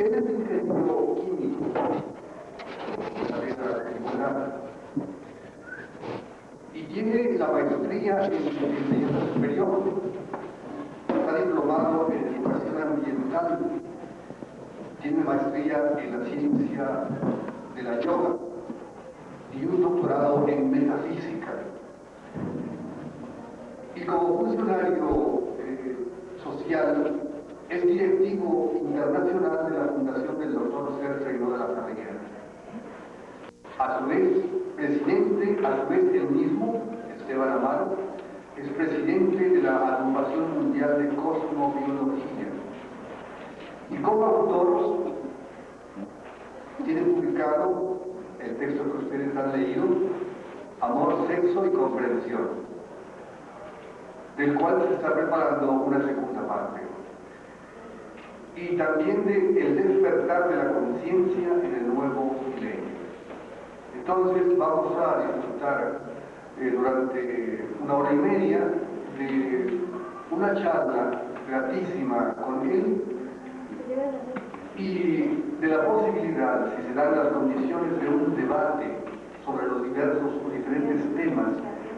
Él es ingeniero químico, carrera tribunal, y tiene la maestría en enseñanza superior. Está diplomado en educación ambiental, tiene maestría en la ciencia de la yoga y un doctorado en metafísica. Y como funcionario social, es directivo internacional de la Fundación del Dr. Sergio de la Ferreira. A su vez, él mismo, Esteban Amaro, es presidente de la Agrupación Mundial de Cosmobiología. Y como autor, tiene publicado el texto que ustedes han leído, Amor, Sexo y Comprensión, del cual se está preparando una segunda parte. Y también de El despertar de la conciencia en el nuevo milenio. Entonces vamos a disfrutar durante una hora y media de una charla gratísima con él y de la posibilidad, si se dan las condiciones, de un debate sobre los diversos o diferentes temas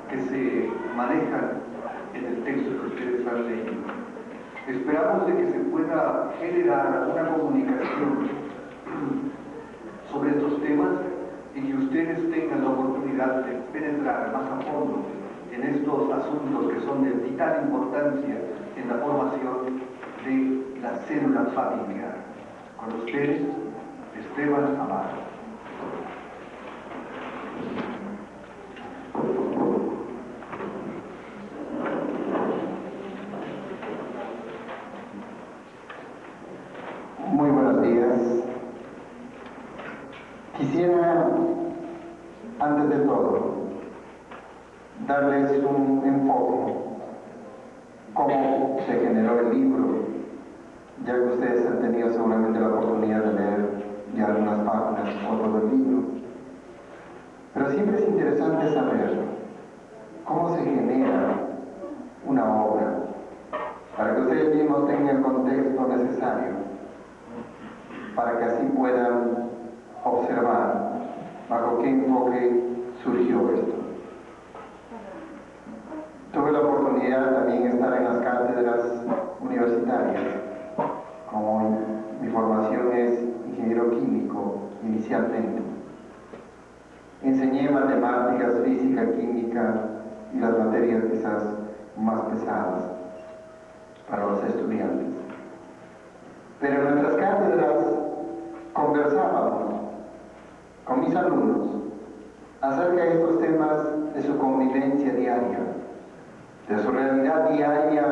que se manejan en el texto que ustedes han leído. Esperamos de que se pueda generar una comunicación sobre estos temas y que ustedes tengan la oportunidad de penetrar más a fondo en estos asuntos que son de vital importancia en la formación de la célula familiar. Con ustedes, Esteban Amaro. Muy buenos días. Quisiera, antes de todo, darles un enfoque, cómo se generó el libro, ya que ustedes han tenido seguramente la oportunidad de leer ya algunas páginas o todo el libro. Pero siempre es interesante saber cómo se genera una obra, para que ustedes mismos tengan el contexto necesario, para que así puedan observar bajo qué enfoque surgió esto. Tuve la oportunidad también de estar en las cátedras universitarias, como mi formación es ingeniero químico inicialmente. Enseñé matemáticas, física, química y las materias quizás más pesadas para los estudiantes. Pero en nuestras cátedras conversábamos con mis alumnos acerca de estos temas de su convivencia diaria, de su realidad diaria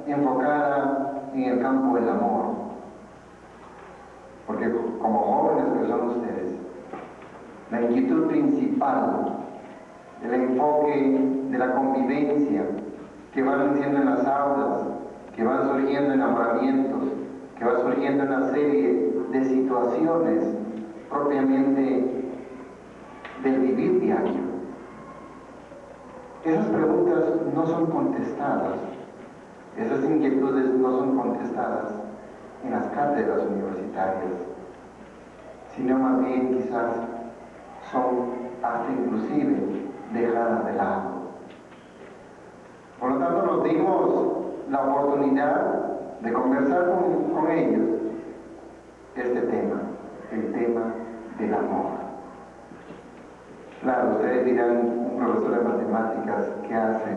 enfocada en el campo del amor. Porque como jóvenes que son ustedes, la inquietud principal del enfoque de la convivencia que van haciendo en las aulas, que van surgiendo enamoramientos, que va surgiendo una serie de situaciones propiamente del vivir diario. Esas preguntas no son contestadas, esas inquietudes no son contestadas en las cátedras universitarias, sino más bien quizás son hasta inclusive dejadas de lado. Por lo tanto, nos dimos la oportunidad de conversar con ellos este tema, el tema del amor. Claro, ustedes dirán, un profesor de matemáticas, ¿qué hace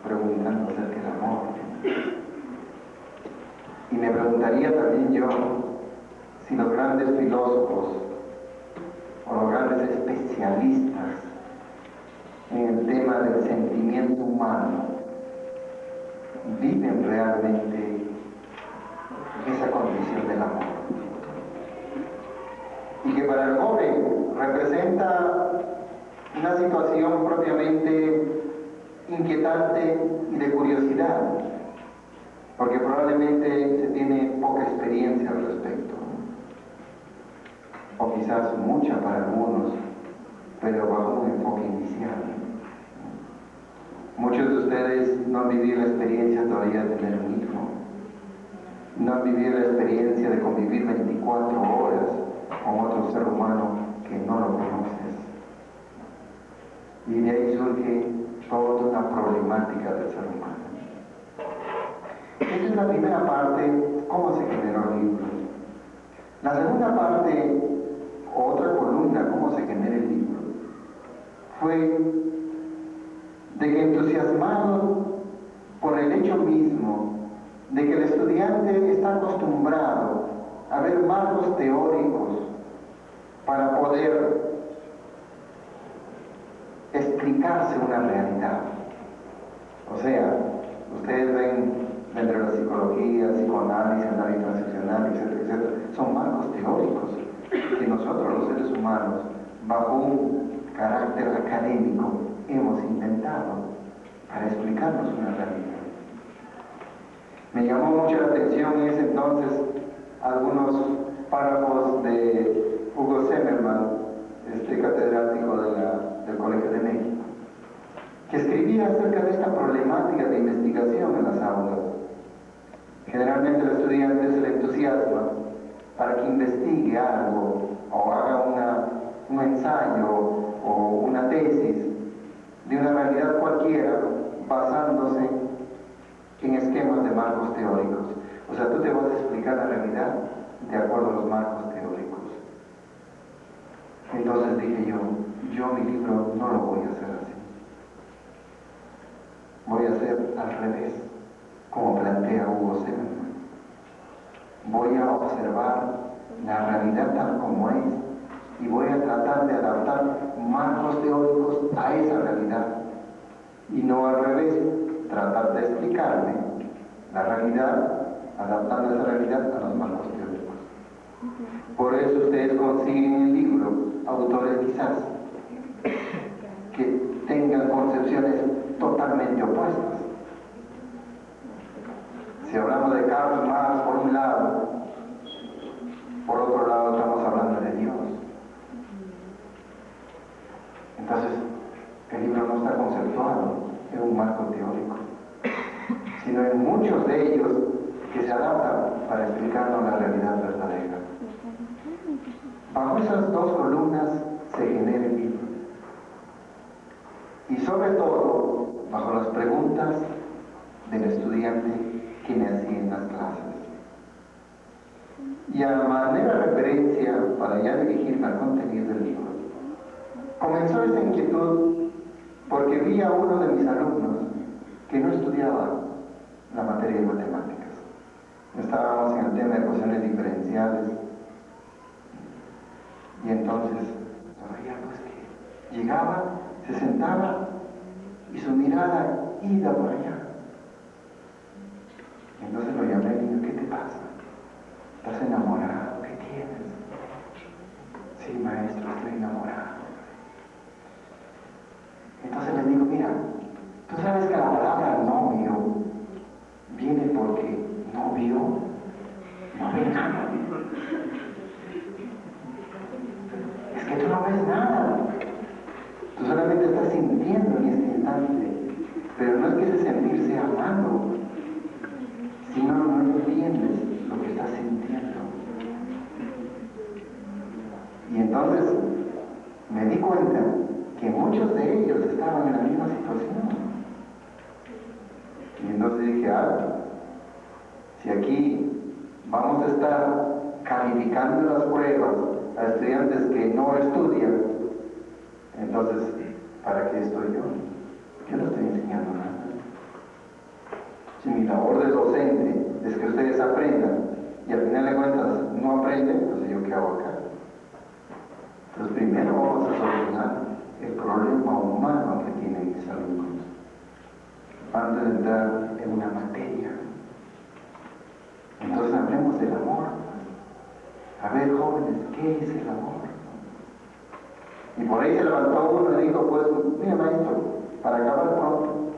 preguntando acerca del amor? Y me preguntaría también yo si los grandes filósofos o los grandes especialistas en el tema del sentimiento humano viven realmente esa condición del amor. Y que para el joven representa una situación propiamente inquietante y de curiosidad, porque probablemente se tiene poca experiencia al respecto, o quizás mucha para algunos, pero bajo un enfoque inicial. Muchos de ustedes no han vivido la experiencia todavía de tener un hijo, no han vivido la experiencia de convivir 24 problemática del ser humano. Esta es la primera parte, cómo se generó el libro. La segunda parte, otra columna, cómo se genera el libro, fue de que entusiasmado por el hecho mismo de que el estudiante está acostumbrado a ver marcos teóricos para poder explicarse una realidad. O sea, ustedes ven dentro de la psicología, psicoanálisis, análisis transaccional, etcétera, etcétera, son marcos teóricos que nosotros los seres humanos, bajo un carácter académico, hemos inventado para explicarnos una realidad. Me llamó mucho la atención en ese entonces algunos párrafos de Hugo Zimmermann, catedrático del Colegio de México, que escribía acerca de esta problemática de investigación en las aulas. Generalmente el estudiante se le entusiasma para que investigue algo o haga un ensayo o una tesis de una realidad cualquiera basándose en esquemas de marcos teóricos. O sea, tú te vas a explicar la realidad de acuerdo a los marcos teóricos. Entonces dije yo mi libro no lo voy a hacer así. Voy a hacer al revés, como plantea Hugo Zimmermann. Voy a observar la realidad tal como es y voy a tratar de adaptar marcos teóricos a esa realidad y no al revés, tratar de explicarme la realidad adaptando esa realidad a los marcos teóricos. Por eso ustedes consiguen en el libro autores quizás que tengan concepciones totalmente opuestas. Si hablamos de Karl Marx por un lado, por otro lado estamos hablando de Dios. Entonces, el libro no está conceptuado en un marco teórico, sino en muchos de ellos que se adaptan para explicarnos la realidad verdadera. Bajo esas dos columnas se genera el libro. Y sobre todo, bajo las preguntas del estudiante que me hacía en las clases. Y a manera de referencia, para ya dirigirme al contenido del libro, comenzó esta inquietud porque vi a uno de mis alumnos que no estudiaba la materia de matemáticas. Estábamos en el tema de ecuaciones diferenciales y entonces veía pues que llegaba, se sentaba y su mirada iba por allá. Entonces lo llamé y le dije, ¿qué te pasa? ¿Estás enamorado? ¿Qué tienes? Sí, maestro, estoy enamorado. Entonces le digo, mira, tú sabes que la palabra novio viene porque novio no ve nada. Es que tú no ves nada. Tú solamente estás sintiendo en este instante. Pero no es que ese sentir sea malo, sino no entiendes lo que estás sintiendo. Y entonces me di cuenta que muchos de ellos estaban en la misma situación. Y entonces dije, si aquí vamos a estar calificando las pruebas a estudiantes que no estudian, entonces, ¿para qué estoy yo? Yo no estoy enseñando nada. Si mi labor de docente es que ustedes aprendan y al final de cuentas no aprenden, entonces ¿yo qué hago acá? Entonces primero vamos a solucionar el problema humano que tienen mis alumnos antes de entrar en una materia. Entonces hablemos del amor. A ver, jóvenes, ¿qué es el amor? Y por ahí se levantó uno y dijo, pues, mira maestro, para acabar pronto,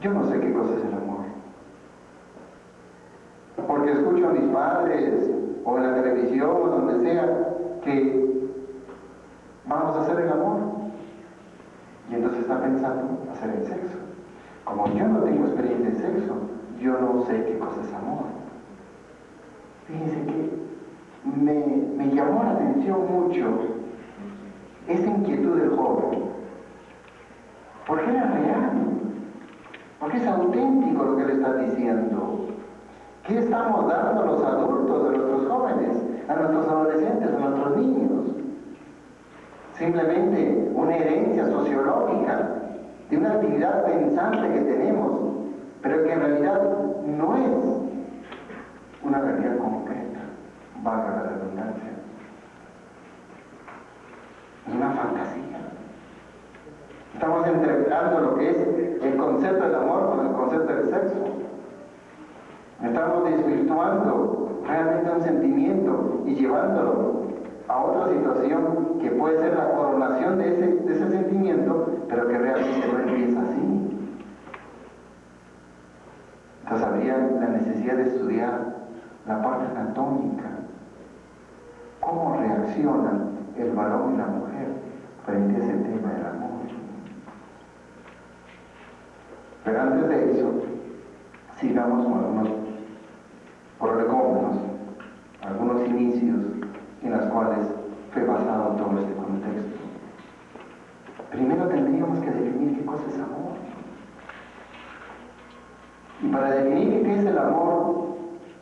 yo no sé qué cosa es el amor. Porque escucho a mis padres, o en la televisión, o donde sea, que vamos a hacer el amor. Y entonces está pensando hacer el sexo. Como yo no tengo experiencia en sexo, yo no sé qué cosa es amor. Fíjense que me llamó la atención mucho esa inquietud del joven Porque era real, porque es auténtico lo que le está diciendo. ¿Qué estamos dando a los adultos, a nuestros jóvenes, a nuestros adolescentes, a nuestros niños? Simplemente una herencia sociológica de una actividad pensante que tenemos, pero que en realidad no es una realidad concreta, valga la redundancia. Es una fantasía. Estamos entregando lo que es el concepto del amor con el concepto del sexo. Estamos desvirtuando realmente un sentimiento y llevándolo a otra situación que puede ser la coronación de ese sentimiento, pero que realmente no empieza así. Entonces habría la necesidad de estudiar la parte anatómica, cómo reaccionan el varón y la mujer frente a ese tema del amor. Pero antes de eso, sigamos con algunos prolegómenos, algunos inicios en los cuales fue basado todo este contexto. Primero tendríamos que definir qué cosa es amor. Y para definir qué es el amor,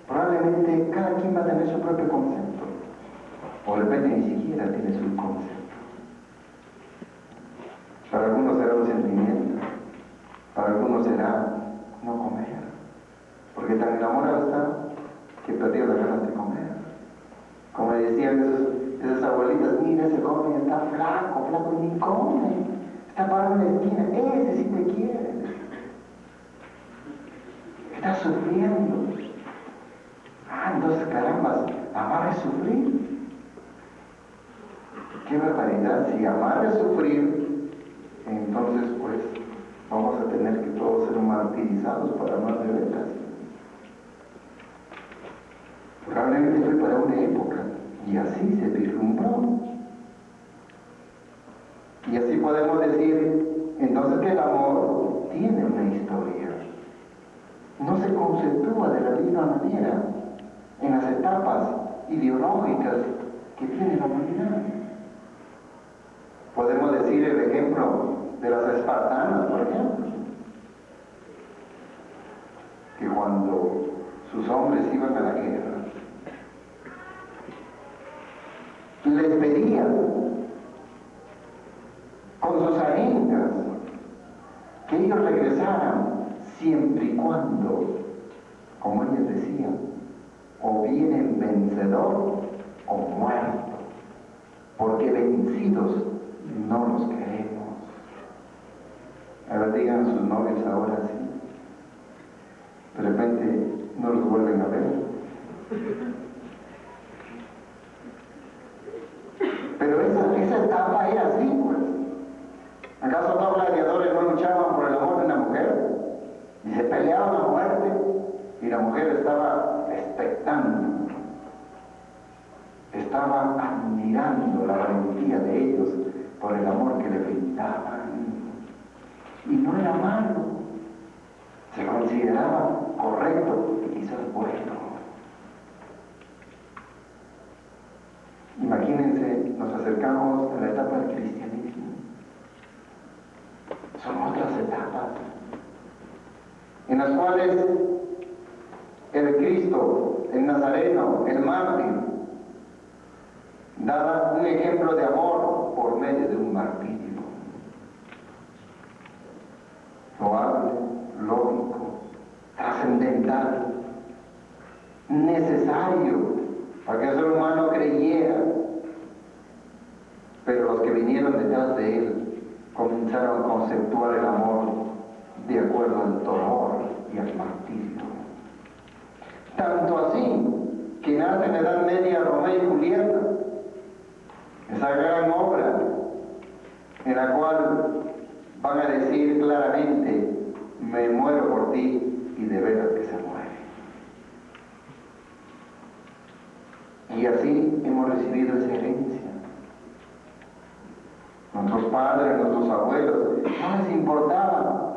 probablemente cada quien va a tener su propio concepto. O de repente ni siquiera tiene su concepto. Para algunos será un sentimiento, para algunos será no comer, porque tan enamorado está que perdió la ganas de comer. Como decían esas abuelitas, mira ese joven está flaco, flaco, ni come, está parado en la esquina, ese sí te quiere, está sufriendo. Entonces caramba, amar es sufrir. Qué barbaridad, si amar es sufrir, entonces pues vamos a tener que todos ser martirizados para amar de veras. Probablemente fue para una época, y así se vislumbró. Y así podemos decir, entonces, que el amor tiene una historia. No se conceptúa de la misma manera en las etapas ideológicas que tiene la humanidad. Podemos decir el ejemplo de las espartanas, por ejemplo, que cuando sus hombres iban a la guerra, les pedían con sus arengas que ellos regresaran siempre y cuando, como ellos decían, o vienen vencedor o muerto, porque vencidos no los queremos. A ver, digan a sus novios ahora sí. De repente no los vuelven a ver. Pero esa etapa era así, pues. ¿Acaso los gladiadores no luchaban por el amor de una mujer? Y se peleaban a muerte, y la mujer estaba expectando, estaba admirando la valentía de ellos por el amor que le brindaban. Y no era malo, se consideraba correcto y quizás bueno. Imagínense, nos acercamos a la etapa del cristianismo. Son otras etapas en las cuales el Cristo, el Nazareno, el mártir, daba un ejemplo de amor por medio de un martirio. Loable, lógico, trascendental, necesario para que el ser humano creyera. Pero los que vinieron detrás de él comenzaron a conceptuar el amor de acuerdo al dolor y al martirio. Tanto así que nace en la Edad Media Romeo y Julieta, esa gran obra en la cual van a decir claramente, me muero por ti, y de veras que se muere. Y así hemos recibido esa herencia. Nuestros padres, nuestros abuelos, no les importaba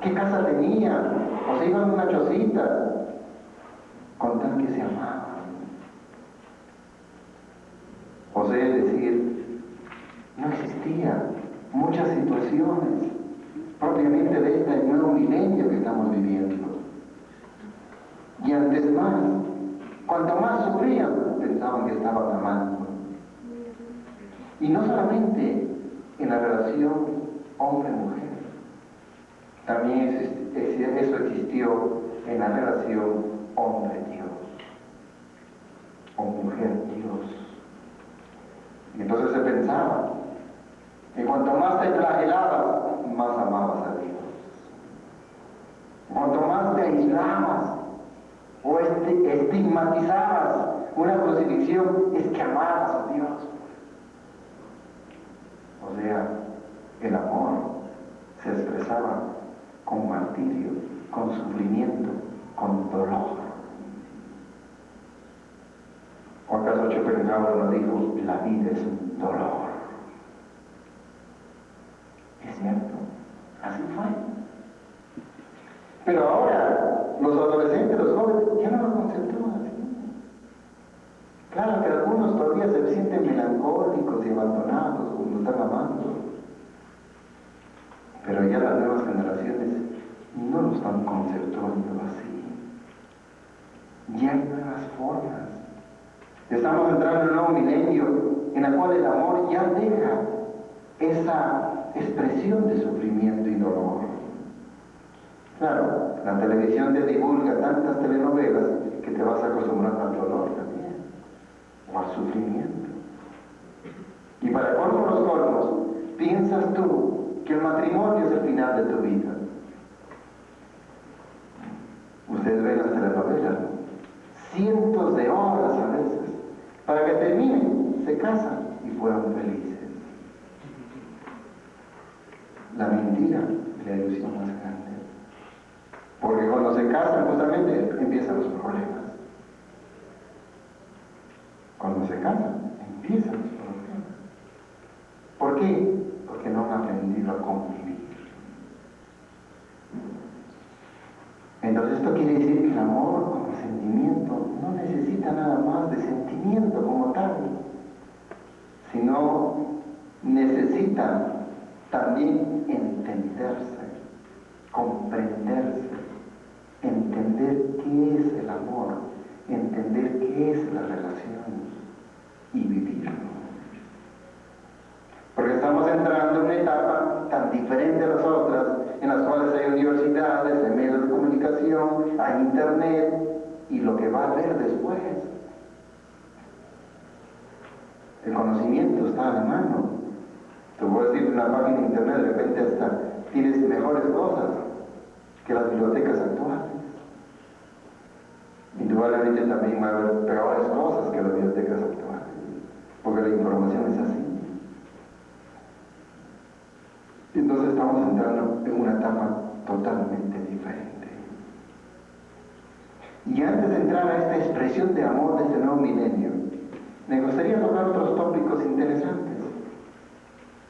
qué casa tenían, o se iban a una chocita, con tal que se amaban. O sea, es decir, no existía muchas situaciones, propiamente de este nuevo milenio que estamos viviendo. Y antes más, cuanto más sufrían, pensaban que estaban amando. Y no solamente en la relación hombre-mujer, también eso existió en la relación hombre-Dios o mujer-Dios. Y entonces se pensaba que cuanto más te flagelabas, más amabas a Dios. Cuanto más te aislabas o estigmatizabas una crucifixión, es que amabas a Dios. O sea, el amor se expresaba con martirio, con sufrimiento, con dolor. ¿O acaso Schopenhauer no dijo, la vida es un dolor? Es cierto, así fue. Pero ahora, los adolescentes, los jóvenes, ya no lo conceptúan así. Claro que algunos todavía se sienten melancólicos y abandonados cuando están amando. Pero ya las nuevas generaciones no lo están conceptuando así. Ya hay nuevas formas. Estamos entrando en un nuevo milenio en el cual el amor ya deja esa expresión de sufrimiento y dolor. Claro, la televisión te divulga tantas telenovelas que te vas acostumbrando al dolor también, o al sufrimiento. Y para colmo los colmos, piensas tú que el matrimonio es el final de tu vida. Ustedes ven las telenovelas, ¿no? Cientos de horas a veces, para que terminen, se casan y fueron felices. La mentira y la ilusión más grande. Porque cuando se casan justamente empiezan los problemas. Cuando se casan empiezan los problemas. ¿Por qué? Porque no han aprendido a convivir. Entonces esto quiere decir que el amor como sentimiento no necesita nada más de sentimiento como tal, sino necesita también entenderse, comprenderse, entender qué es el amor, entender qué es la relación y vivirlo. Porque estamos entrando en una etapa tan diferente a las otras, en las cuales hay universidades, hay medios de comunicación, hay internet y lo que va a haber después. El conocimiento está a la mano. Tú puedes ir a una página de internet, de repente hasta tienes mejores cosas que las bibliotecas actuales. Indudablemente también va a haber peores cosas que las bibliotecas actuales, porque la información es así. Entonces estamos entrando en una etapa totalmente diferente. Y antes de entrar a esta expresión de amor de este nuevo milenio, me gustaría tocar otros tópicos interesantes,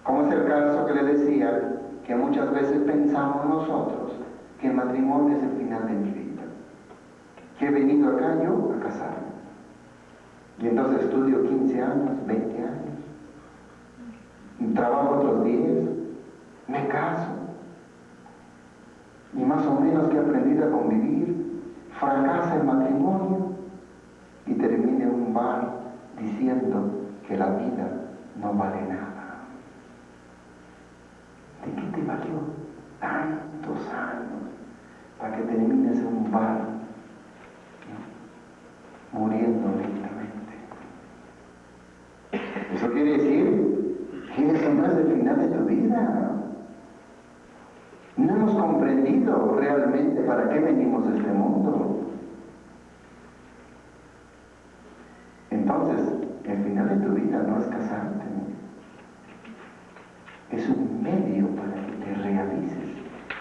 como es el caso que le decía, que muchas veces pensamos nosotros que el matrimonio es el final de mi vida, que he venido acá yo a casarme, y entonces estudio 15 años, 20 años, y trabajo otros 10, me caso, y más o menos que he aprendido a convivir, fracasa el matrimonio y termina en un bar diciendo que la vida no vale nada. ¿De qué te valió tantos años para que termines en un bar, ¿no?, muriendo lentamente? Eso quiere decir que eso no es el final de tu vida. No hemos comprendido realmente para qué venimos a este mundo. Entonces, el final de tu vida no es casarte, es un medio para que te realices,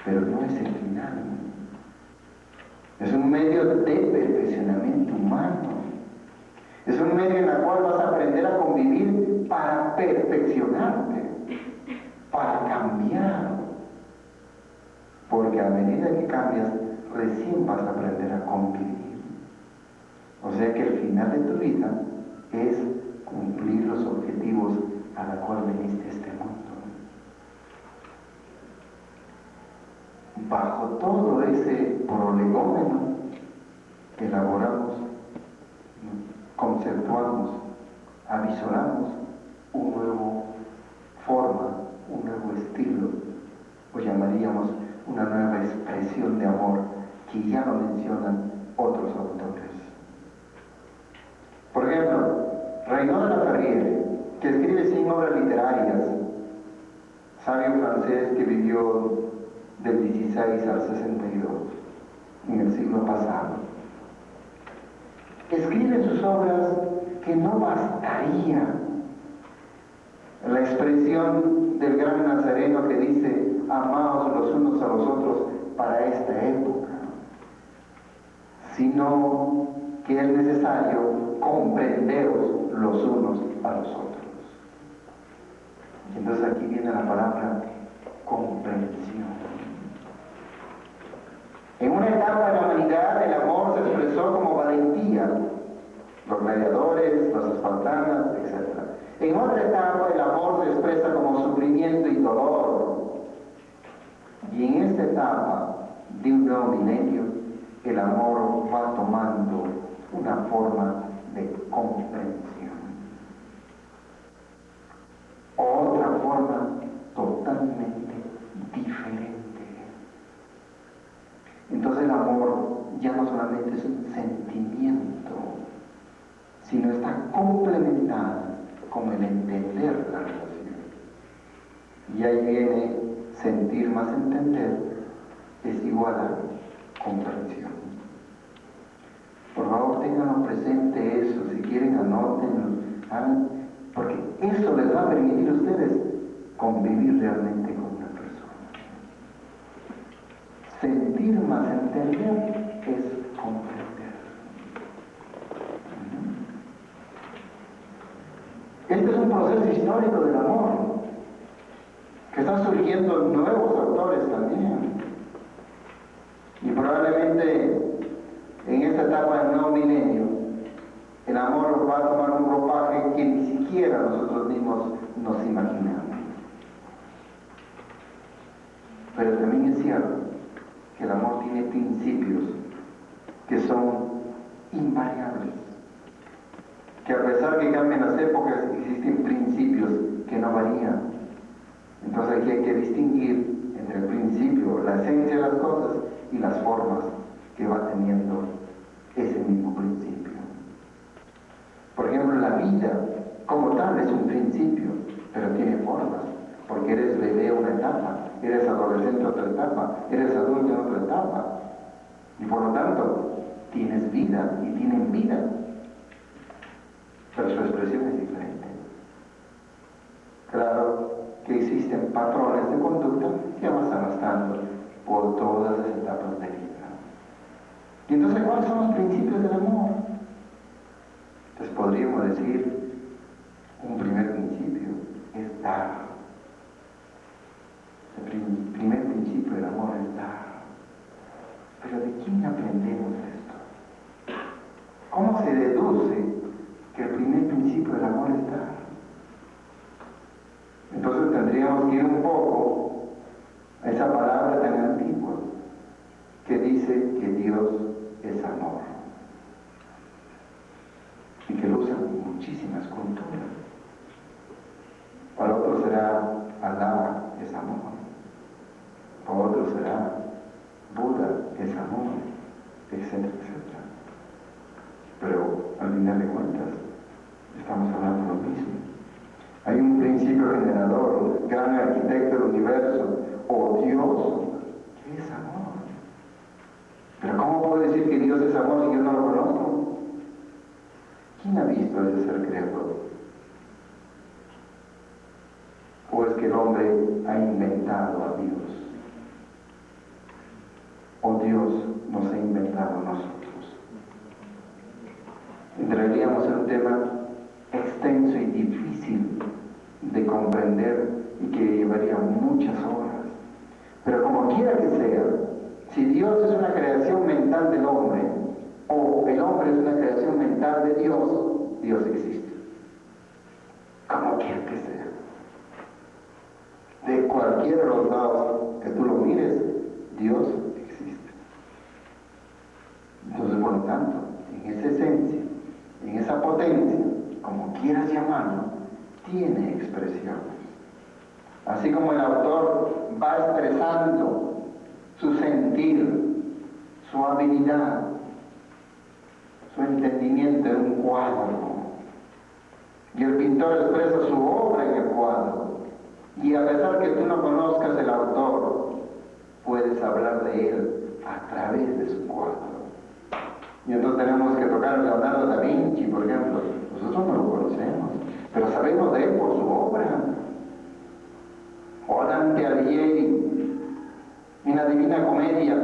pero no es el final. Es un medio de perfeccionamiento humano. Es un medio en el cual vas a aprender a convivir para perfeccionarte, para cambiar. Porque a medida que cambias, recién vas a aprender a convivir. O sea que el final de tu vida es cumplir los objetivos a los cuales viniste a este mundo. todo ese prolegómeno elaboramos, conceptuamos, avisoramos un nuevo forma, un nuevo estilo, o llamaríamos una nueva expresión de amor que ya lo mencionan otros autores. Por ejemplo, Renaud de la Ferrière, que escribe 100 obras literarias, sabio francés que vivió del 16 al 62, en el siglo pasado, escribe en sus obras que no bastaría la expresión del gran Nazareno que dice: amaos los unos a los otros para esta época, sino que es necesario comprenderos los unos a los otros. Y entonces aquí viene la palabra comprensión. En una etapa de la humanidad el amor se expresó como valentía, los gladiadores, las espartanas, etc. En otra etapa el amor se expresa como sufrimiento y dolor. Y en esta etapa de un nuevo milenio, el amor va tomando una forma de comprensión. Otra forma totalmente diferente. Entonces el amor ya no solamente es un sentimiento, sino está complementado con el entender la relación. Y ahí viene sentir más entender, es igual a comprensión. Por favor, tengan presente eso, si quieren anótenlo, porque eso les va a permitir a ustedes convivir realmente con una persona. Sentir más entender es comprender. Este es un proceso histórico del amor, que están surgiendo nuevos autores también. Y probablemente en esta etapa del nuevo milenio, el amor va a tomar un ropaje que ni siquiera nosotros mismos nos imaginamos. Pero también es cierto que el amor tiene principios que son invariables. Que a pesar que cambien las épocas, existen principios que no varían. Entonces aquí hay que distinguir entre el principio, la esencia de las cosas, y las formas que va teniendo ese mismo principio. Por ejemplo, la vida como tal es un principio, pero tiene formas, porque eres bebé una etapa, eres adolescente otra etapa, eres adulto en otra etapa, y por lo tanto tienes vida y tienen vida, pero su expresión es diferente. Claro que existen patrones de conducta que vas arrastrando por todas las etapas de vida. Y entonces, ¿cuáles son los principios del amor? Entonces podríamos decir, un primer principio es dar. El primer principio del amor es dar. Pero ¿de quién aprendemos esto? ¿Cómo se deduce que el primer principio del amor es dar? Entonces tendríamos que ir un poco a esa palabra tan antigua que dice que Dios es amor y que lo usan muchísimas culturas. Para otros será Alá es amor, para otros será Buda es amor, etcétera, etcétera. Pero al final de cuentas estamos hablando de lo mismo. Hay un principio generador, gran arquitecto del universo, o Dios, que es amor. Pero ¿cómo puedo decir que Dios es amor si yo no lo conozco? ¿Quién ha visto ese ser creador? ¿O es que el hombre ha inventado a Dios? ¿O Dios nos ha inventado a nosotros? Entraríamos en un tema extenso y difícil de comprender y que llevaría muchas horas. Pero como quiera que sea, si Dios es una creación mental del hombre, o el hombre es una creación mental de Dios, Dios existe. Como quiera que sea. De cualquiera de los lados que tú lo mires, Dios existe. tanto, en esa esencia, en esa potencia, como quieras llamarlo, tiene expresiones. Así como el autor va expresando su sentir, su habilidad, su entendimiento en un cuadro, y el pintor expresa su obra en el cuadro, y a pesar que tú no conozcas el autor, puedes hablar de él a través de su cuadro. Y entonces tenemos que tocar a Leonardo da Vinci, por ejemplo. Nosotros no lo conocemos, pero sabemos de él por su obra. O Dante Alighieri, en la Divina Comedia,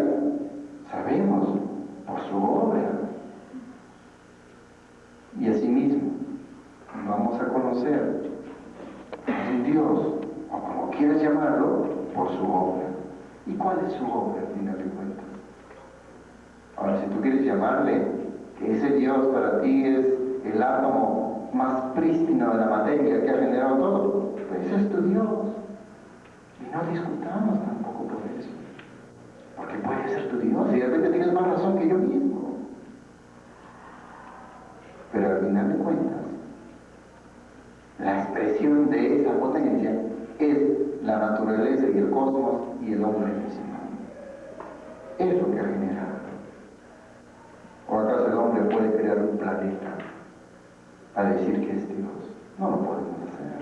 sabemos por su obra. Y asimismo, vamos a conocer a un Dios, o como quieras llamarlo, por su obra. ¿Y cuál es su obra, al final de cuentas? Ahora, si tú quieres llamarle que ese Dios para ti es el átomo más prístino de la materia que ha generado todo, pues ese es tu Dios. Y no discutamos tampoco por eso. Porque puede ser tu Dios y de repente tienes más razón que yo mismo. Pero al final de cuentas, la expresión de esa potencia es la naturaleza y el cosmos y el hombre mismo. Es lo que ha generado. ¿O acaso el hombre puede crear un planeta a decir que es Dios? No lo podemos hacer.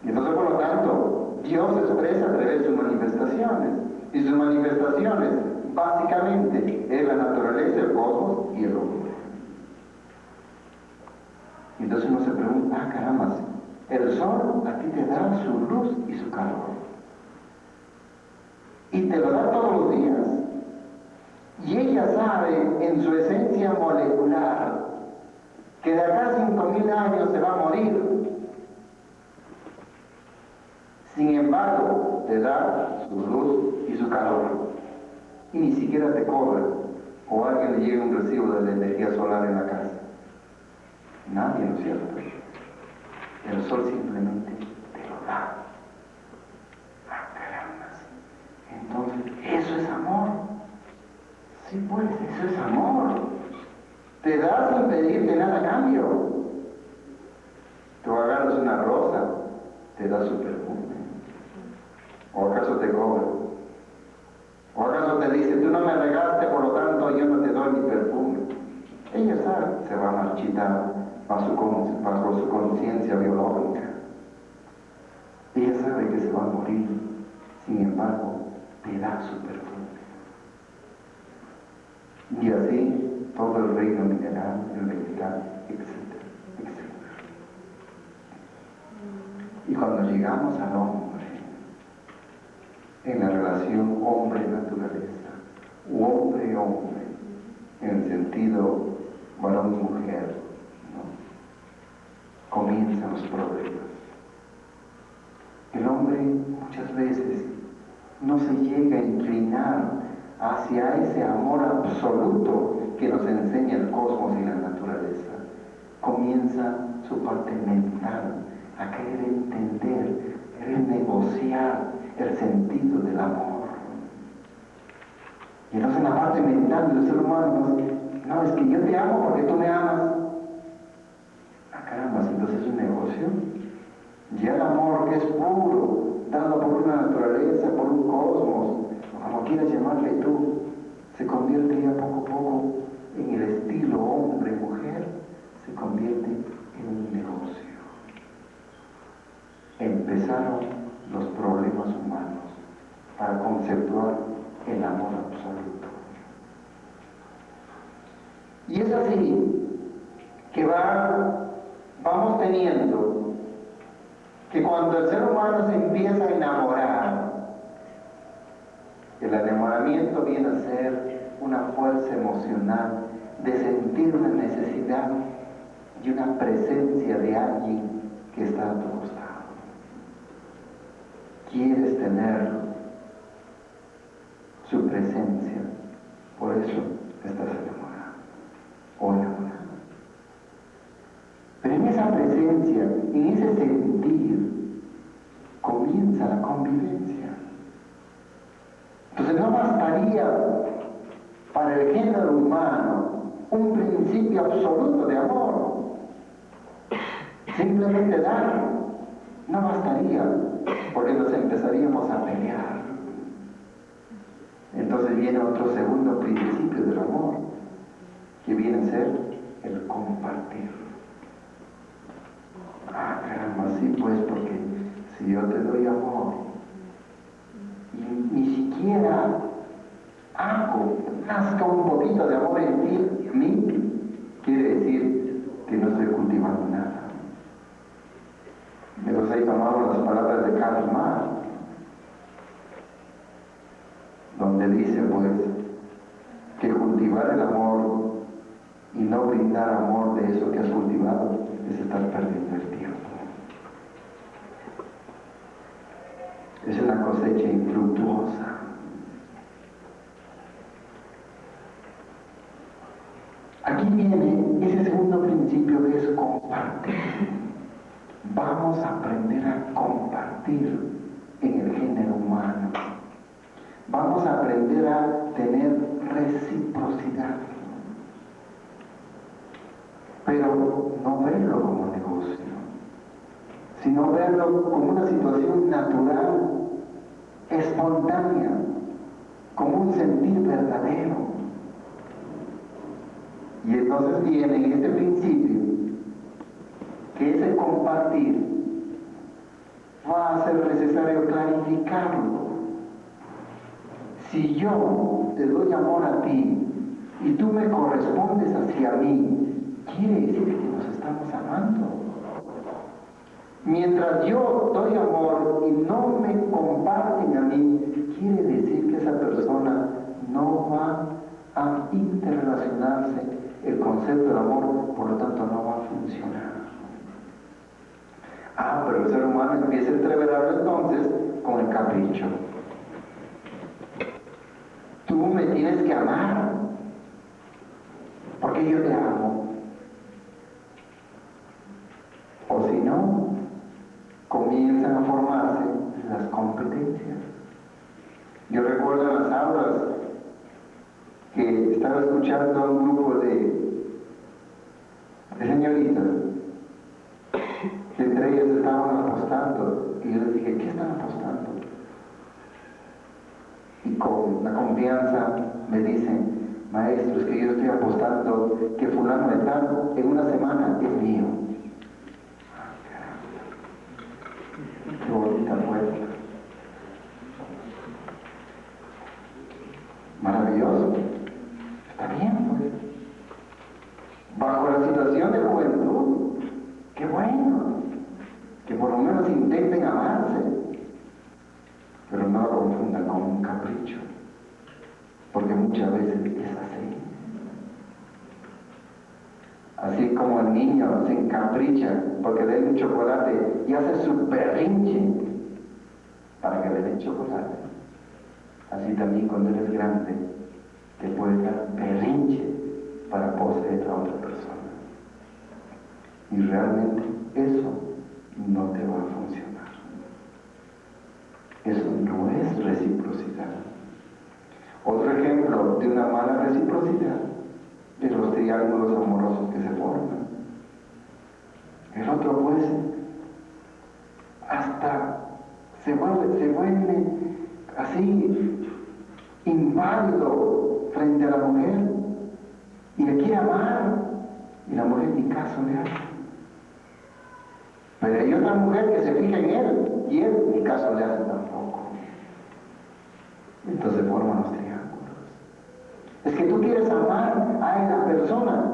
Y entonces, por lo tanto, Dios se expresa a través de sus manifestaciones. Y sus manifestaciones, básicamente, es la naturaleza, el cosmos y el hombre. Y entonces uno se pregunta, caramba, el sol a ti te da su luz y su calor. Y te lo da todos los días. Y ella sabe en su esencia molecular que de acá a 5.000 años se va a morir. Sin embargo, te da su luz y su calor. Y ni siquiera te cobra. O a alguien le llega un recibo de la energía solar en la casa. Nadie, ¿no es cierto? El sol simplemente te lo da. ¡Ah, caramba! Entonces, eso es amor. Sí, pues, eso es amor. Te da sin pedirte nada a cambio. Tú agarras una rosa, te da su perfume. ¿O acaso te cobra? ¿O acaso te dice, tú no me regaste, por lo tanto yo no te doy mi perfume? Ella sabe, se va a marchitar bajo su conciencia biológica. Ella sabe que se va a morir, sin embargo, te da su perfume. Y así todo el reino mineral, el vegetal, etcétera, etcétera. Y cuando llegamos al hombre, en la relación hombre-naturaleza, u hombre-hombre, en el sentido varón-mujer, ¿no? Comienzan los problemas. El hombre muchas veces no se llega a inclinar hacia ese amor absoluto que nos enseña el cosmos y la naturaleza. Comienza su parte mental a querer entender, querer negociar el sentido del amor. Y entonces en la parte mental del ser humano, no, es que yo te amo porque tú me amas. Ah, caramba, entonces es un negocio. Ya el amor que es puro, dado por una naturaleza, por un cosmos, o como quieras llamarle tú, se convierte ya poco a poco en el estilo hombre-mujer, se convierte en un negocio. Empezaron los problemas humanos para conceptuar el amor absoluto. Y es así que vamos teniendo que cuando el ser humano se empieza a enamorar, el enamoramiento viene a ser una fuerza emocional de sentir una necesidad y una presencia de alguien que está a tu costado. Quieres tener su presencia, por eso estás enamorado o enamorada. Pero en esa presencia, en ese sentir, comienza la convivencia. Entonces no bastaría para el género humano absoluto de amor. Simplemente dar no bastaría, porque nos empezaríamos a pelear. Entonces viene otro segundo principio del amor, que viene a ser el compartir. Ah, caramba, sí, pues, porque si yo te doy amor y ni siquiera hago, nazca un poquito de amor en ti y en mí, quiere decir que no estoy cultivando nada. Me los he tomado las palabras de Karl Marx, donde dice, pues, que cultivar el amor y no brindar amor de eso que has cultivado es estar perdiendo el tiempo. Es una cosecha infructuosa. Aquí viene ese segundo principio, que es compartir. Vamos a aprender a compartir en el género humano. Vamos a aprender a tener reciprocidad. Pero no verlo como negocio, sino verlo como una situación natural, espontánea, como un sentir verdadero. Y entonces viene este principio, que es el compartir. Va a ser necesario clarificarlo. Si yo te doy amor a ti y tú me correspondes hacia mí, quiere decir que nos estamos amando. Mientras yo doy amor y no me comparten a mí, quiere decir que esa persona no va a interrelacionarse el concepto del amor, por lo tanto no va a funcionar. Ah, pero el ser humano empieza a entreverarlo entonces con el capricho. Tú me tienes que amar, porque yo te amo. O si no, comienzan a formarse las competencias. Yo recuerdo en las aulas que estaba escuchando a un grupo de señoritas, que entre ellas estaban apostando, y yo les dije, ¿qué están apostando? Y con la confianza me dicen, maestro, es que yo estoy apostando que fulano de tal en una semana es mío. Qué bonita apuesta. Maravilloso. Está bien, pues. Bajo la situación de juventud, qué bueno. Que por lo menos intenten amarse. Pero no lo confundan con un capricho. Porque muchas veces es así. Así como el niño se encapricha porque le den un chocolate y hace su berrinche para que le den chocolate. Así también cuando eres grande, te puedes dar berrinche para poseer a otra persona. Y realmente eso no te va a funcionar. Eso no es reciprocidad. Otro ejemplo de una mala reciprocidad es los triángulos amorosos que se forman. El otro, pues, hasta se vuelve así inválido frente a la mujer y le quiere amar y la mujer ni caso le hace. Pero hay otra mujer que se fija en él y él ni caso le hace tampoco. Entonces forman los triángulos. Es que tú quieres amar a la persona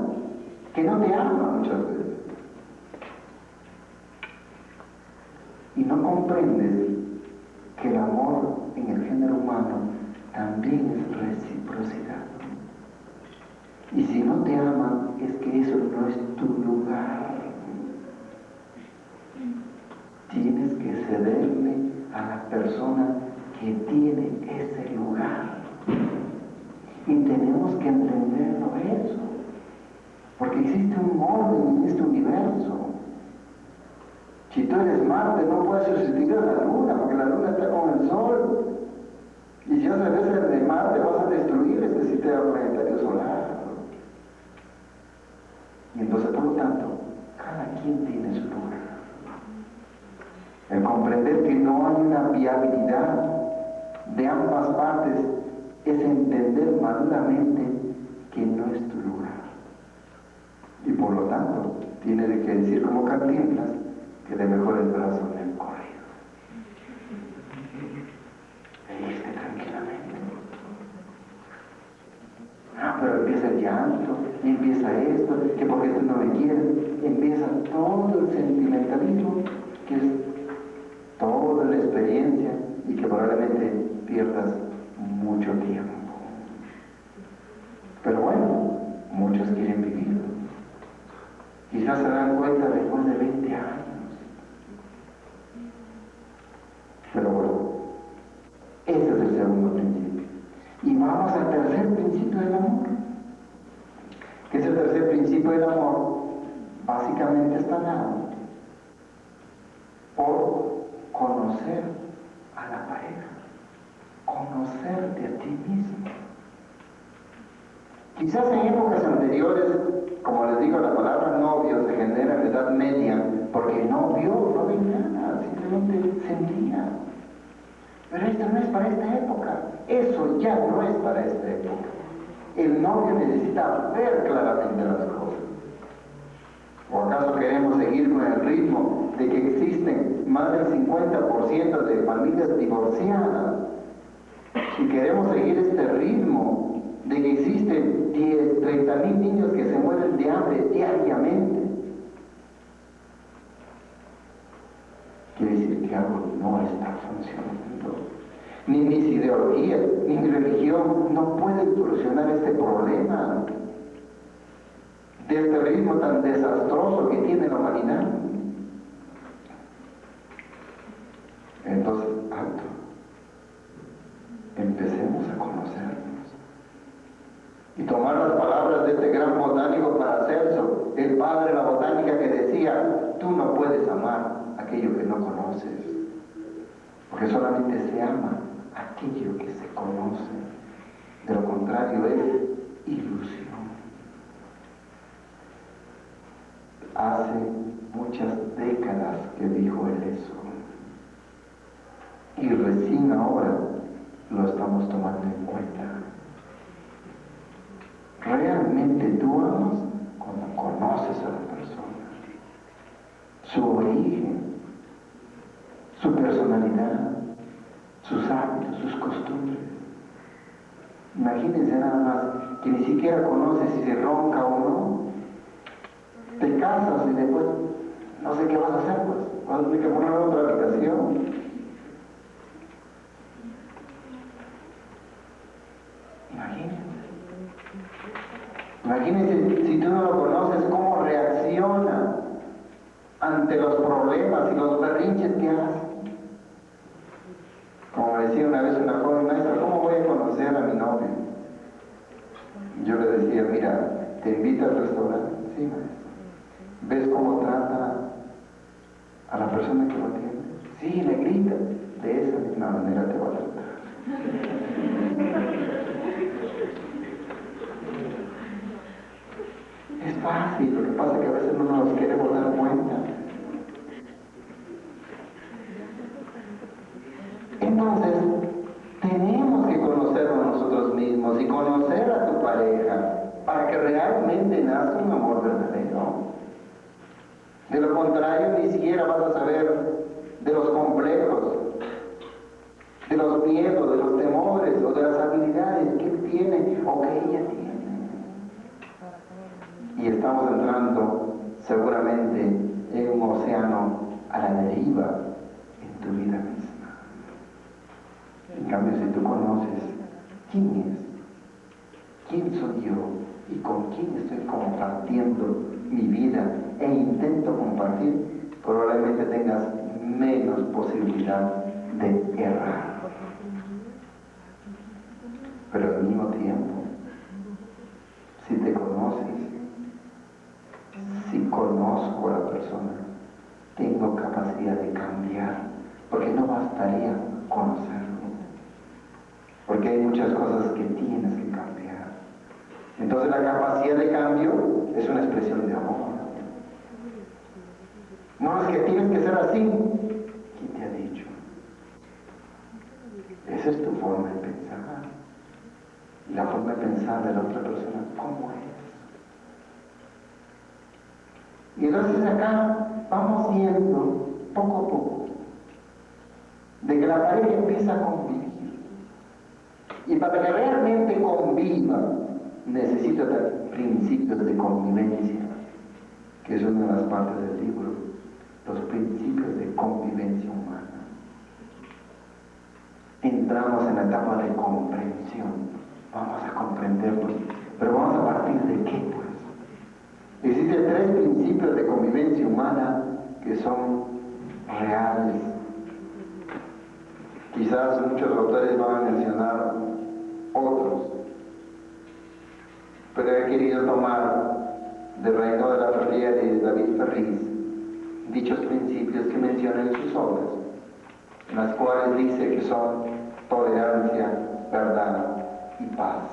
que no te ama muchas veces. Y no comprendes que el amor en el género humano también es reciprocidad. Y si no te aman, es que eso no es tu lugar. Tienes que cederle a la persona que tiene ese lugar. Y tenemos que entenderlo eso. Porque existe un orden en este universo. Si tú eres Marte, no puedes sustituir a la Luna, porque la Luna está con el Sol. Y si haces veces de Marte, vas a destruir este sistema planetario solar. quien tiene su lugar. El comprender que no hay una viabilidad de ambas partes es entender maduramente que no es tu lugar. Y por lo tanto, tiene que decir como Cantinflas que de mejores brazos me han corrido. E irte tranquilamente. Pero empieza el llanto, y empieza esto, que porque tú no me quieres, empieza todo el sentimentalismo, que es toda la experiencia y que probablemente pierdas mucho tiempo. Pero bueno, muchos quieren vivir. Quizás se dan cuenta después de 20 años. Pero bueno, ese es el segundo principio. Y vamos al tercer principio del amor. ¿Qué es el tercer principio del amor? Básicamente está dado por conocer a la pareja, conocerte a ti mismo. Quizás en épocas anteriores, como les digo, la palabra novio se genera en la Edad Media, porque no vio, no veía nada, simplemente sentía. Pero esto no es para esta época, eso ya no es para esta época. El novio necesita ver claramente las cosas. ¿O acaso queremos seguir con el ritmo de que existen más del 50% de familias divorciadas? Si queremos seguir este ritmo de que existen 10, 30,000 niños que se mueren de hambre diariamente, quiere decir que algo no está funcionando. Ni mis ideologías, ni mi religión no pueden solucionar este problema de este ritmo tan desastroso que tiene la humanidad. Entonces, alto. Empecemos a conocernos. Y tomar las palabras de este gran botánico Paracelso, el padre de la botánica, que decía: tú no puedes amar aquello que no conoces, porque solamente se ama aquello que se conoce. De lo contrario es ilusión. Hace muchas décadas que dijo él eso, y recién ahora lo estamos tomando en cuenta. Realmente tú amas cuando conoces a la persona, su origen, su personalidad, sus hábitos, sus costumbres. Imagínense nada más que ni siquiera conoces si se ronca o no. Te casas y después no sé qué vas a hacer, pues vas a tener que poner otra habitación. Imagínense si tú no lo conoces, cómo reacciona ante los problemas y los berrinches que hace. Como decía una vez una joven maestra: ¿cómo voy a conocer a mi novio? Yo le decía: mira, te invita al restaurante. Sí, maestra. ¿Ves cómo trata a la persona que lo atiende? Sí, le grita. De esa misma manera te va a tratar. Es fácil, lo que pasa es que a veces no nos queremos dar cuenta. Entonces, tenemos que conocernos nosotros mismos y conocer a tu pareja para que realmente nazca un amor verdadero. De lo contrario, ni siquiera vas a saber de los complejos, de los miedos, de los temores o de las habilidades que él tiene o que ella tiene. Y estamos entrando seguramente en un océano a la deriva en tu vida misma. En cambio, si tú conoces quién es, quién soy yo y con quién estoy compartiendo mi vida e intento compartir, probablemente tengas menos posibilidad de errar. Pero al mismo tiempo, si te conoces, si conozco a la persona, tengo capacidad de cambiar, porque no bastaría conocerlo, porque hay muchas cosas que tienes que cambiar. Entonces la capacidad de cambio es una expresión de amor. No, es que tienes que ser así. ¿Quién te ha dicho? Esa es tu forma de pensar. Y la forma de pensar de la otra persona, ¿cómo es? Y entonces acá vamos viendo, poco a poco, de que la pareja empieza a convivir. Y para que realmente conviva, necesita principios de convivencia, que es una de las partes del libro, los principios de convivencia humana. Entramos en la etapa de comprensión, vamos a comprendernos, pero vamos a partir de qué, pues. Existen 3 principios de convivencia humana que son reales. Quizás muchos autores van a mencionar otros, pero he querido tomar del Reino de la Ferría de David Ferriz dichos principios que menciona en sus obras, en las cuales dice que son tolerancia, verdad y paz.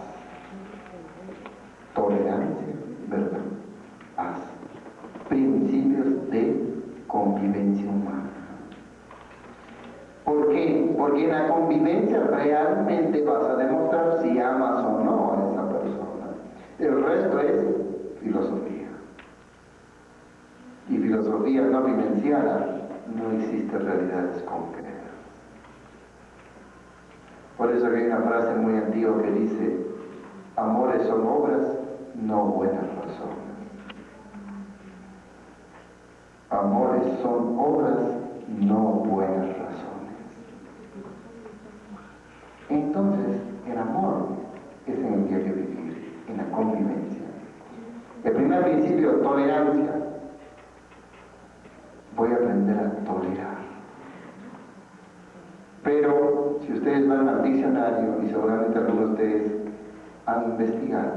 Tolerancia, verdad, paz. Principios de convivencia humana. ¿Por qué? Porque en la convivencia realmente vas a demostrar si amas o no a esa persona. El resto es filosofía. Y filosofía no vivenciada, no existe realidades concretas. Por eso hay una frase muy antigua que dice: amores son obras, no buenas razones. Amores son obras, no buenas razones. Entonces, el amor es en el diario vivir, en la convivencia. El primer principio, tolerancia. Voy a aprender a tolerar. Pero, si ustedes van al diccionario, y seguramente algunos de ustedes han investigado,